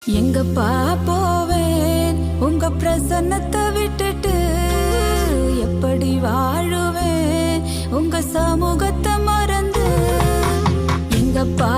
எங்கப்பா போவேன் உங்க பிரசன்னத்தை விட்டுட்டு, எப்படி வாழுவேன் உங்க சமூகத்தை மறந்து. எங்கப்பா